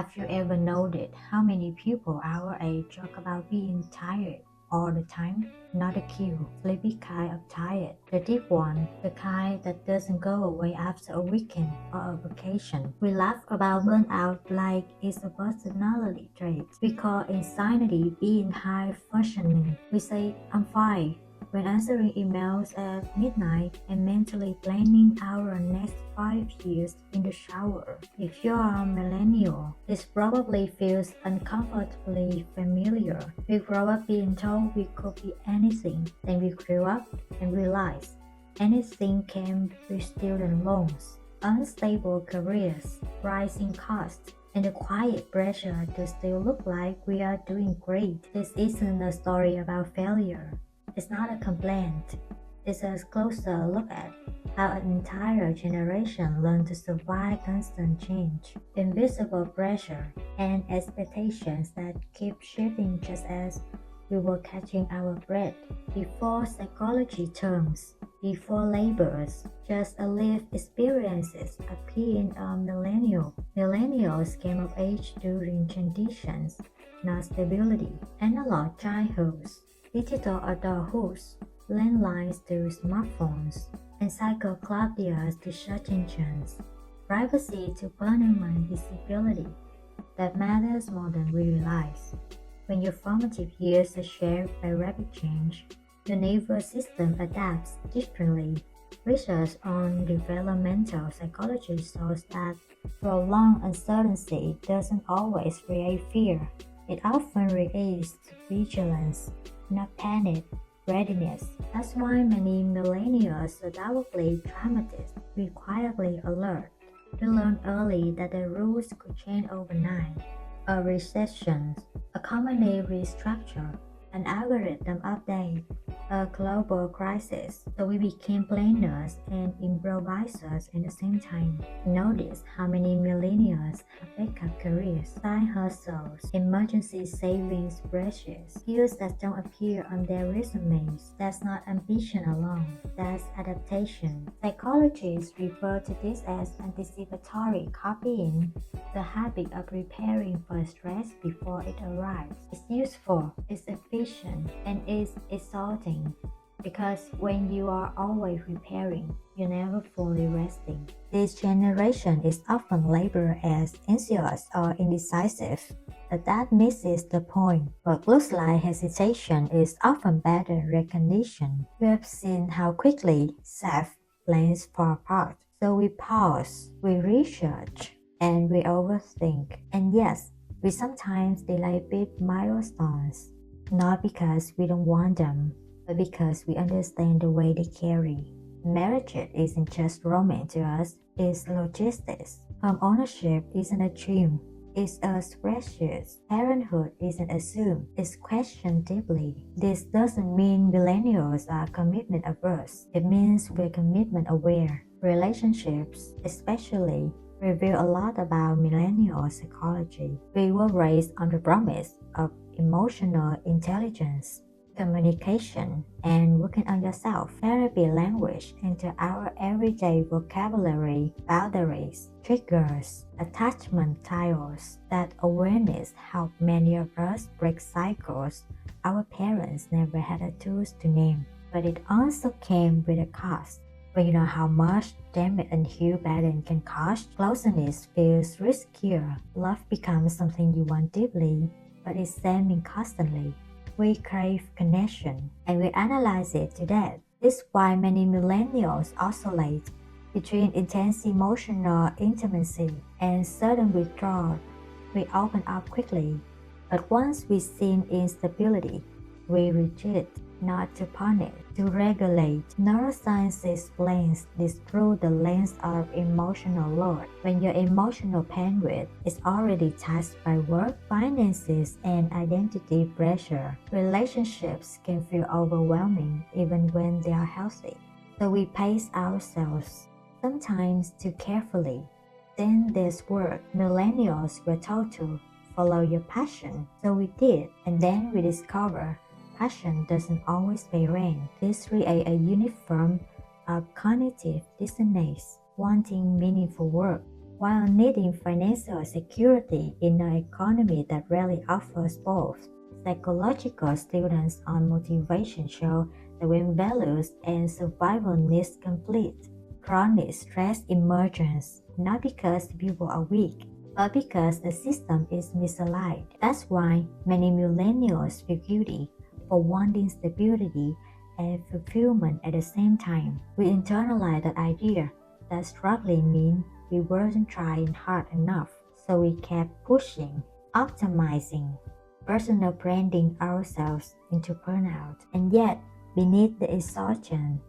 Have you ever noted how many people our age talk about being tired all the time? Not the cute, sleepy kind of tired, the deep one, the kind that doesn't go away after a weekend or a vacation. We laugh about burnout like it's a personality trait. We call insanity being high functioning. We say, I'm fine, when answering emails at midnight and mentally planning our next 5 years in the shower. If you're a millennial, this probably feels uncomfortably familiar. We grew up being told we could be anything, then we grew up and realized anything came with student loans, unstable careers, rising costs, and the quiet pressure to still look like we are doing great. This isn't a story about failure. It's not a complaint. It's a closer look at how an entire generation learned to survive constant change, invisible pressure, and expectations that keep shifting just as we were catching our breath. Before psychology terms, before labels, just a lived experiences appearing on millennial. Millennials came of age during transitions, not stability, analog childhoods, digital adulthoods, landlines to smartphones, encyclopedias to search engines, privacy to permanent visibility. That matters more than we realize. When your formative years are shared by rapid change, the nervous system adapts differently. Research on developmental psychology shows that prolonged uncertainty doesn't always create fear. It often creates vigilance, not panic, readiness. That's why many millennials are doubly traumatized, quietly alert. We learned early that the rules could change overnight. A recession, a company restructure, an algorithm update, a global crisis. So we became planners and improvisers at the same time. Notice how many millennials have backup careers, side hustles, emergency savings brushes, skills that don't appear on their resumes. That's not ambition alone, that's adaptation. Psychologists refer to this as anticipatory copying, the habit of preparing for stress before it arrives. It's useful, it's efficient, and it's exhausting because when you are always preparing, you're never fully resting. This generation is often labeled as anxious or indecisive, but that misses the point. What looks like hesitation is often better recognition. We have seen how quickly self plans fall apart. So we pause, we research, and we overthink. And yes, we sometimes delay big milestones, not because we don't want them, but because we understand the way they carry. Marriage isn't just romance to us, it's logistics. Home ownership isn't a dream, it's a spreadsheet. Parenthood isn't assumed, it's questioned deeply. This doesn't mean millennials are commitment averse. It means we're commitment aware. Relationships, especially, reveal a lot about millennial psychology. We were raised on the promise of emotional intelligence, communication, and working on yourself. Therapy language into our everyday vocabulary, boundaries, triggers, attachment styles. That awareness helped many of us break cycles our parents never had the tools to name. But it also came with a cost. When you know how much damage and heal balance can cost, closeness feels riskier. Love becomes something you want deeply, but it's sending constantly. We crave connection, and we analyze it to death. This is why many millennials oscillate between intense emotional intimacy and sudden withdrawal. We open up quickly, but once we see instability, we retreat. Not to punish, to regulate. Neuroscience explains this through the lens of emotional load. When your emotional bandwidth is already tasked by work, finances, and identity pressure, relationships can feel overwhelming even when they are healthy. So we pace ourselves, sometimes too carefully. Then there's work. Millennials were told to follow your passion, so we did, and then we discover passion doesn't always pay rent. This creates a uniform of cognitive dissonance. Wanting meaningful work while needing financial security in an economy that rarely offers both. Psychological students on motivation show that when values and survival needs complete, chronic stress emerges, not because people are weak, but because the system is misaligned. That's why many millennials feel guilty for wanting stability and fulfillment at the same time. We internalize that idea that struggling means we weren't trying hard enough, so we kept pushing, optimizing, personal branding ourselves into burnout. And yet, beneath the exhaustion,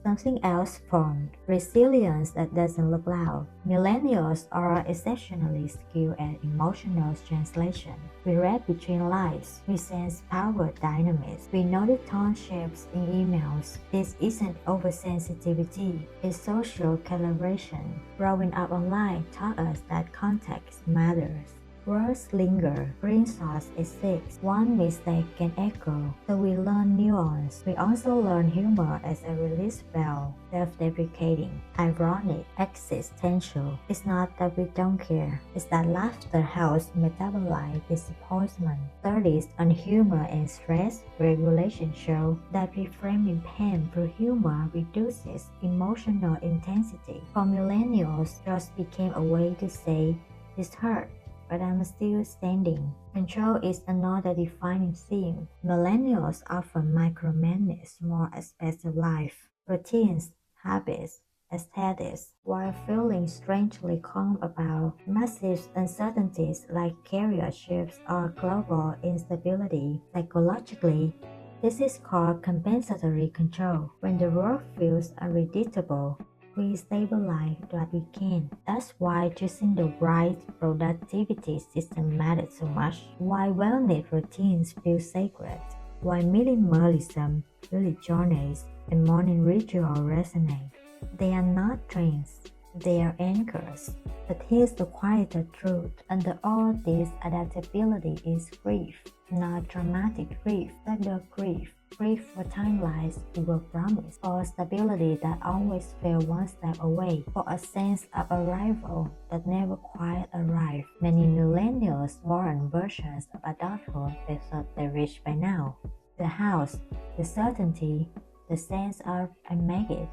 something else formed, resilience that doesn't look loud. Millennials are exceptionally skilled at emotional translation. We read between lines, we sense power dynamics, we notice tone shifts in emails. This isn't oversensitivity, it's social calibration. Growing up online taught us that context matters. Words linger, screenshots exist, one mistake can echo, so we learn nuance. We also learn humor as a release valve, self-deprecating, ironic, existential. It's not that we don't care, it's that laughter helps metabolize disappointment. Studies on humor and stress regulation show that reframing pain through humor reduces emotional intensity. For millennials, jokes became a way to say, "This hurt, but I'm still standing." Control is another defining theme. Millennials often micromanage more aspects of life, routines, habits, aesthetics, while feeling strangely calm about massive uncertainties like career shifts or global instability. Psychologically, this is called compensatory control. When the world feels unpredictable, we stabilize what we can. That's why choosing the right productivity system matters so much. Why wellness routines feel sacred. Why minimalism, bullet journeys, and morning ritual resonate. They are not trends, they are anchors. But here's the quieter truth. Under all this adaptability is grief. Not dramatic grief, but the grief. Grief for timelines we were promised, for stability that always fell one step away, for a sense of arrival that never quite arrived. Many millennials born versions of adulthood they thought they reached by now. The house, the certainty, the sense of "I make it."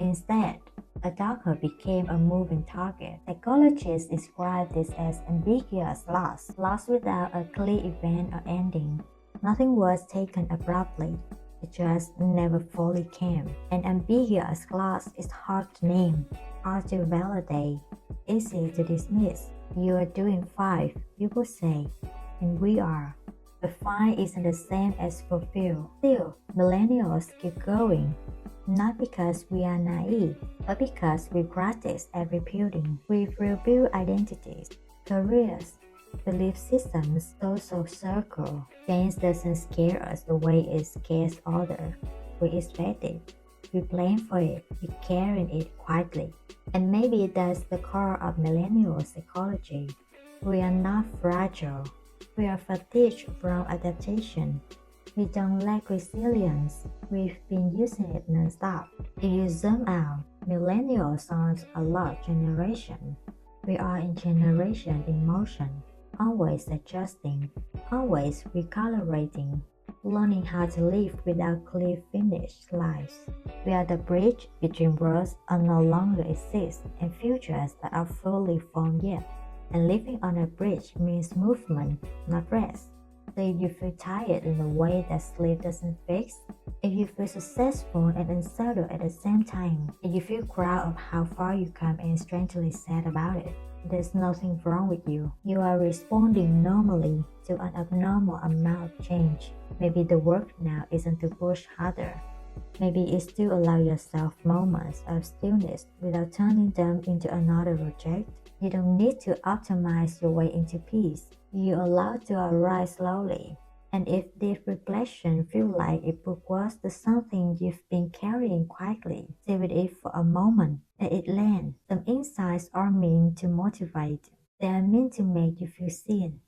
Instead, adulthood became a moving target. Psychologists describe this as ambiguous loss, loss without a clear event or ending. Nothing was taken abruptly, it just never fully came. An ambiguous loss is hard to name, hard to validate, easy to dismiss. "You are doing fine," people say, and we are. But fine isn't the same as fulfilled. Still, millennials keep going. Not because we are naive, but because we practice at rebuilding. We've rebuilt identities, careers, belief systems, social circle. Change doesn't scare us the way it scares others. We expect it. We plan for it. We carry it quietly. And maybe that's the core of millennial psychology. We are not fragile. We are fatigued from adaptation. We don't lack resilience. We've been using it non-stop. If you zoom out, millennials aren't a lost generation. We are a generation in motion, always adjusting, always recalibrating, learning how to live without clear finished lives. We are the bridge between worlds that no longer exist and futures that are fully formed yet. And living on a bridge means movement, not rest. So if you feel tired in a way that sleep doesn't fix, if you feel successful and unsettled at the same time, if you feel proud of how far you come and strangely sad about it, there's nothing wrong with you. You are responding normally to an abnormal amount of change. Maybe the work now isn't to push harder. Maybe it's to allow yourself moments of stillness without turning them into another project. You don't need to optimize your way into peace. You're allowed to arrive slowly. And if this reflection feels like it progress to something you've been carrying quietly, sit with it for a moment. Let it land. Some insights are meant to motivate. They are meant to make you feel seen.